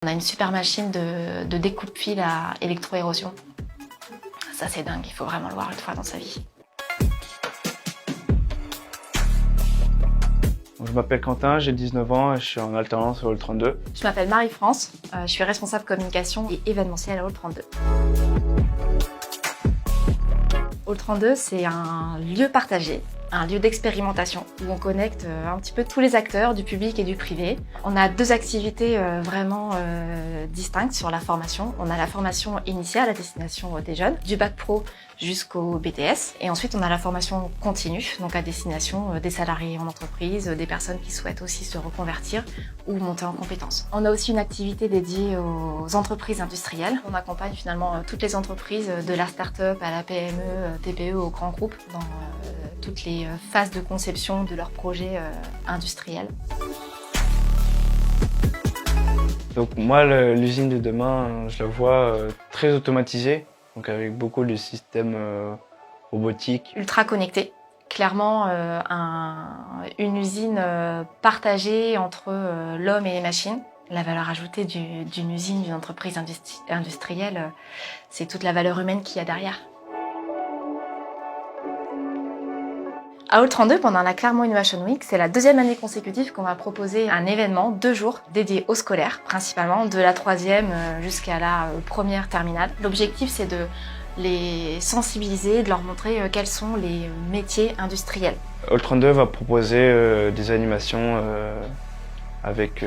On a une super machine de découpe fil à électroérosion. Ça c'est dingue, il faut vraiment le voir une fois dans sa vie. Je m'appelle Quentin, j'ai 19 ans et je suis en alternance au Hall 32. Je m'appelle Marie-France, je suis responsable communication et événementiel à Hall 32. Hall 32, c'est un lieu partagé, un lieu d'expérimentation où on connecte un petit peu tous les acteurs du public et du privé. On a deux activités vraiment distinctes sur la formation. On a la formation initiale à destination des jeunes, du bac pro jusqu'au BTS. Et ensuite, on a la formation continue, donc à destination des salariés en entreprise, des personnes qui souhaitent aussi se reconvertir ou monter en compétences. On a aussi une activité dédiée aux entreprises industrielles. On accompagne finalement toutes les entreprises de la start-up à la PME, TPE au grand groupe dans toutes les phases de conception de leurs projets industriels. Donc moi, l'usine de demain, je la vois très automatisée, donc avec beaucoup de systèmes robotiques. Ultra connectée. Clairement, une usine partagée entre l'homme et les machines. La valeur ajoutée d'une usine, d'une entreprise industrielle, c'est toute la valeur humaine qu'il y a derrière. À Hall 32, pendant la Clermont Innovation Week, c'est la deuxième année consécutive qu'on va proposer un événement, 2 jours, dédié aux scolaires, principalement de la 3e jusqu'à la première terminale. L'objectif, c'est de les sensibiliser, de leur montrer quels sont les métiers industriels. Hall 32 va proposer des animations avec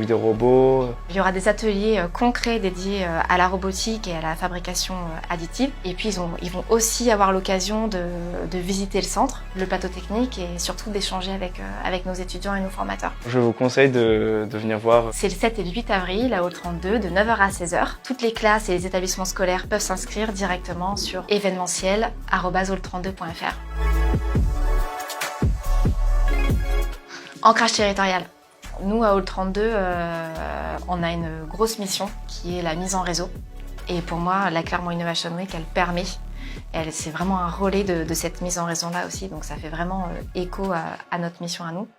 des robots. Il y aura des ateliers concrets dédiés à la robotique et à la fabrication additive. Et puis ils vont aussi avoir l'occasion de visiter le centre, le plateau technique et surtout d'échanger avec nos étudiants et nos formateurs. Je vous conseille de venir voir. C'est le 7 et le 8 avril à Hall 32 de 9h à 16h. Toutes les classes et les établissements scolaires peuvent s'inscrire directement sur événementiel@hall32.fr. Ancrage territorial. Nous, à Hall 32, on a une grosse mission qui est la mise en réseau. Et pour moi, la Clermont Innovation Week, elle permet, c'est vraiment un relais de cette mise en réseau-là aussi. Donc ça fait vraiment écho à notre mission à nous.